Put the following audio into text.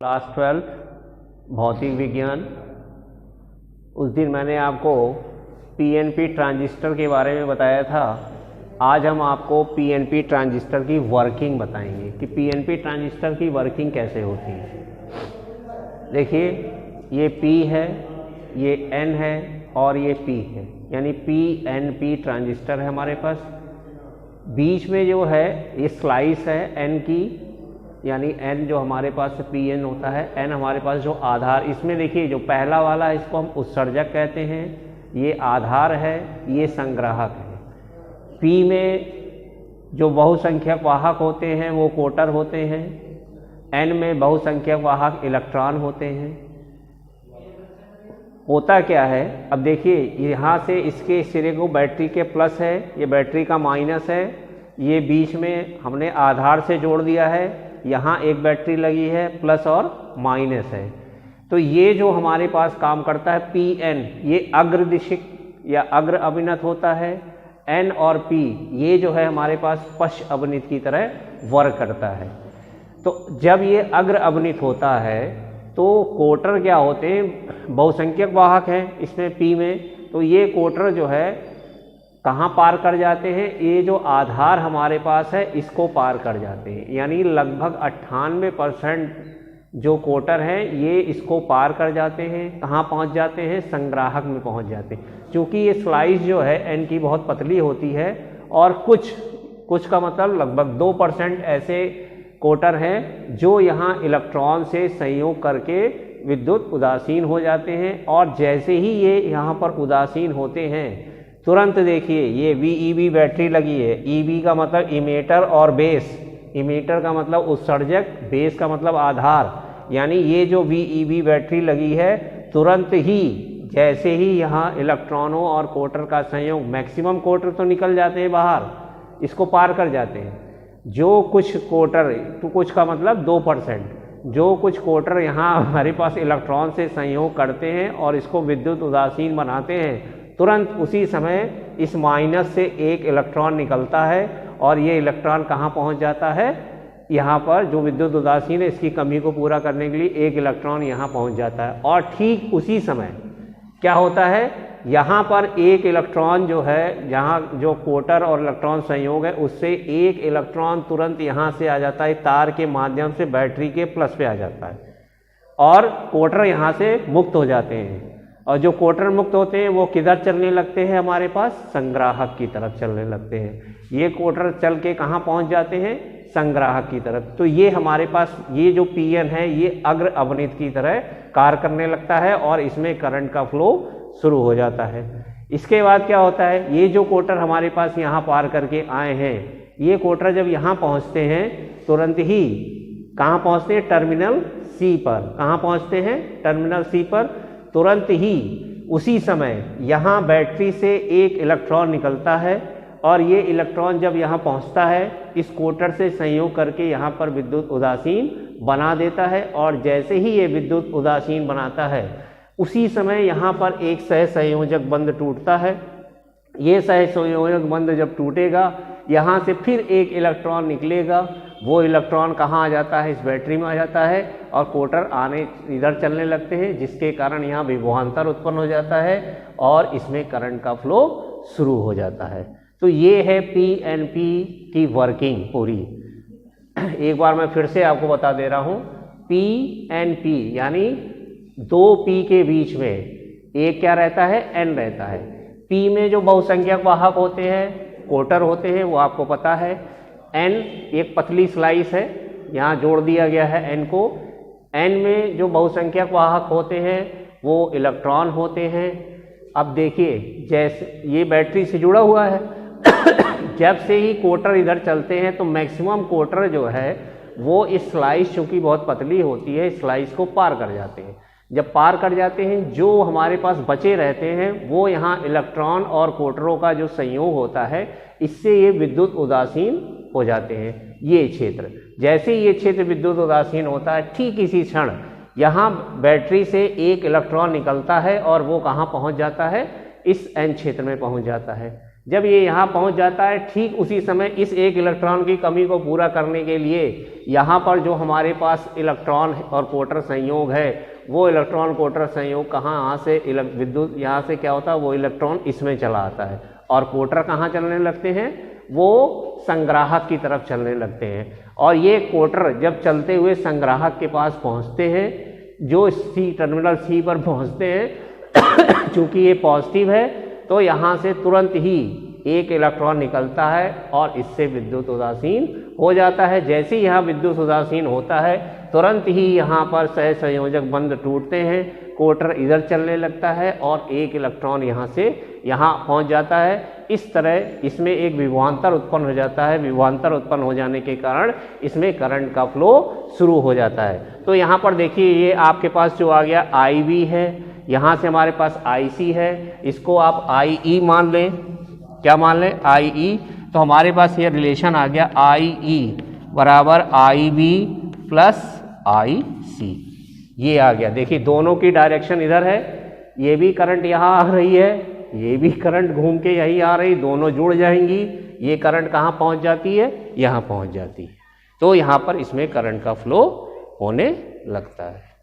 Class 12 भौतिक विज्ञान। उस दिन मैंने आपको पीएनपी ट्रांजिस्टर के बारे में बताया था। आज हम आपको पीएनपी ट्रांजिस्टर की वर्किंग बताएंगे कि पीएनपी ट्रांजिस्टर की वर्किंग कैसे होती है। देखिए, ये P है, ये N है और ये P है, यानी पीएनपी ट्रांजिस्टर है हमारे पास। बीच में जो है ये स्लाइस है N की, यानी N जो हमारे पास Pn होता है, N हमारे पास जो आधार, इसमें देखिए जो पहला वाला है इसको हम उत्सर्जक कहते हैं, ये आधार है, ये संग्राहक है। P में जो बहुसंख्यक वाहक होते हैं वो कोटर होते हैं, N में बहुसंख्यक वाहक इलेक्ट्रॉन होते हैं। होता क्या है, अब देखिए यहाँ से इसके सिरे को बैटरी के प्लस है, ये बैटरी का माइनस है, ये बीच में हमने आधार से जोड़ दिया है, यहाँ एक बैटरी लगी है, प्लस और माइनस है। तो ये जो हमारे पास काम करता है Pn, ये अग्रदिशिक या अग्र अभिनत होता है। N और P ये जो है हमारे पास पश्च अभिनित की तरह वर्क करता है। तो जब ये अग्र अभिनित होता है तो कोटर क्या होते हैं, बहुसंख्यक वाहक हैं इसमें P में, तो ये कोटर जो है कहाँ पार कर जाते हैं, ये जो आधार हमारे पास है इसको पार कर जाते हैं। यानी लगभग 98% जो कोटर हैं ये इसको पार कर जाते हैं। कहाँ पहुँच जाते हैं, संग्राहक में पहुँच जाते हैं। क्योंकि ये स्लाइस जो है N की बहुत पतली होती है और कुछ का मतलब लगभग 2% ऐसे कोटर हैं जो यहाँ इलेक्ट्रॉन से संयोग करके विद्युत उदासीन हो जाते हैं। और जैसे ही ये यहाँ पर उदासीन होते हैं तुरंत देखिए ये VEB बैटरी लगी है। EB का मतलब इमेटर और बेस, इमेटर का मतलब उत्सर्जक, बेस का मतलब आधार। यानी ये जो VEB बैटरी लगी है, तुरंत ही जैसे ही यहाँ इलेक्ट्रॉनों और कोटर का संयोग, मैक्सिमम कोटर तो निकल जाते हैं बाहर, इसको पार कर जाते हैं। जो कुछ कोटर, तो कुछ का मतलब 2%, जो कुछ कोटर यहाँ हमारे पास इलेक्ट्रॉन से संयोग करते हैं और इसको विद्युत उदासीन बनाते हैं, तुरंत उसी समय इस माइनस से एक इलेक्ट्रॉन निकलता है और ये इलेक्ट्रॉन कहाँ पहुँच जाता है, यहाँ पर जो विद्युत उदासीन है इसकी कमी को पूरा करने के लिए एक इलेक्ट्रॉन यहाँ पहुँच जाता है। और ठीक उसी समय क्या होता है, यहाँ पर एक इलेक्ट्रॉन जो है, जहाँ जो कोटर और इलेक्ट्रॉन संयोग है उससे एक इलेक्ट्रॉन तुरंत यहाँ से आ जाता है, तार के माध्यम से बैटरी के प्लस पे आ जाता है और कोटर यहाँ से मुक्त हो जाते हैं। और जो कोटर मुक्त होते हैं वो किधर चलने लगते हैं, हमारे पास संग्राहक की तरफ चलने लगते हैं। ये कोटर चल के कहाँ पहुँच जाते हैं, संग्राहक की तरफ। तो ये हमारे पास ये जो Pn है ये अग्र अवनित की तरह कार्य करने लगता है और इसमें करंट का फ्लो शुरू हो जाता है। इसके बाद क्या होता है, ये जो कोटर हमारे पास यहाँ पार करके आए हैं, ये कोटर जब यहाँ पहुँचते हैं तुरंत ही कहाँ पहुँचते हैं, टर्मिनल C पर। कहाँ पहुँचते हैं, टर्मिनल C पर। तुरंत ही उसी समय यहाँ बैटरी से एक इलेक्ट्रॉन निकलता है और ये इलेक्ट्रॉन जब यहाँ पहुँचता है इस कोटर से संयोग करके यहाँ पर विद्युत उदासीन बना देता है। और जैसे ही ये विद्युत उदासीन बनाता है उसी समय यहाँ पर एक सहसंयोजक बंध टूटता है। ये सहसंयोजक बंध जब टूटेगा यहाँ से फिर एक इलेक्ट्रॉन निकलेगा, वो इलेक्ट्रॉन कहाँ आ जाता है, इस बैटरी में आ जाता है और कोटर आने इधर चलने लगते हैं, जिसके कारण यहाँ विभवांतर उत्पन्न हो जाता है और इसमें करंट का फ्लो शुरू हो जाता है। तो ये है पीएनपी की वर्किंग पूरी। एक बार मैं फिर से आपको बता दे रहा हूँ, पीएनपी यानी 2P के बीच में एक क्या रहता है, N रहता है। P में जो बहुसंख्यक वाहक होते हैं, कोटर होते हैं, वो आपको पता है। N एक पतली स्लाइस है, यहाँ जोड़ दिया गया है N को। N में जो बहुसंख्यक वाहक होते हैं वो इलेक्ट्रॉन होते हैं। अब देखिए जैसे ये बैटरी से जुड़ा हुआ है जब से ही कोटर इधर चलते हैं तो मैक्सिमम कोटर जो है वो इस स्लाइस, चूँकि बहुत पतली होती है, स्लाइस को पार कर जाते हैं। जब पार कर जाते हैं जो हमारे पास बचे रहते हैं वो यहाँ इलेक्ट्रॉन और कोटरों का जो संयोग होता है इससे ये विद्युत उदासीन हो जाते हैं। ये क्षेत्र, जैसे ये क्षेत्र विद्युत उदासीन होता है ठीक इसी क्षण यहाँ बैटरी से एक इलेक्ट्रॉन निकलता है और वो कहाँ पहुँच जाता है, इस N क्षेत्र में पहुँच जाता है। जब ये यहाँ पहुँच जाता है, ठीक उसी समय इस एक इलेक्ट्रॉन की कमी को पूरा करने के लिए यहाँ पर जो हमारे पास इलेक्ट्रॉन और कोटर संयोग है, वो इलेक्ट्रॉन कोटर संयोग कहाँ से विद्युत यहाँ से क्या होता है, वो इलेक्ट्रॉन इसमें चला आता है और कोटर कहाँ चलने लगते हैं, वो संग्राहक की तरफ चलने लगते हैं। और ये कोटर जब चलते हुए संग्राहक के पास पहुँचते हैं, जो सी टर्मिनल सी पर पहुँचते हैं, चूँकि ये पॉजिटिव है तो यहाँ से तुरंत ही एक इलेक्ट्रॉन निकलता है और इससे विद्युत उदासीन हो जाता है। जैसे ही यहाँ विद्युत उदासीन होता है, तुरंत ही यहाँ पर सहसंयोजक बंध टूटते हैं, कोटर इधर चलने लगता है और एक इलेक्ट्रॉन यहाँ से यहाँ पहुँच जाता है। इस तरह इसमें एक विभवांतर उत्पन्न हो जाता है। विभवांतर उत्पन्न हो जाने के कारण इसमें करंट का फ्लो शुरू हो जाता है। तो यहाँ पर देखिए, ये आपके पास जो आ गया IB है, यहाँ से हमारे पास IC है, इसको आप IE मान लें। क्या मान लें? IE। तो हमारे पास ये रिलेशन आ गया IE बराबर IB प्लस IC, ये आ गया। देखिए दोनों की डायरेक्शन इधर है, ये भी करंट यहाँ आ रही है, ये भी करंट घूम के यही आ रही, दोनों जुड़ जाएंगी। ये करंट कहाँ पहुँच जाती है? यहाँ पहुँच जाती है। तो यहाँ पर इसमें करंट का फ्लो होने लगता है।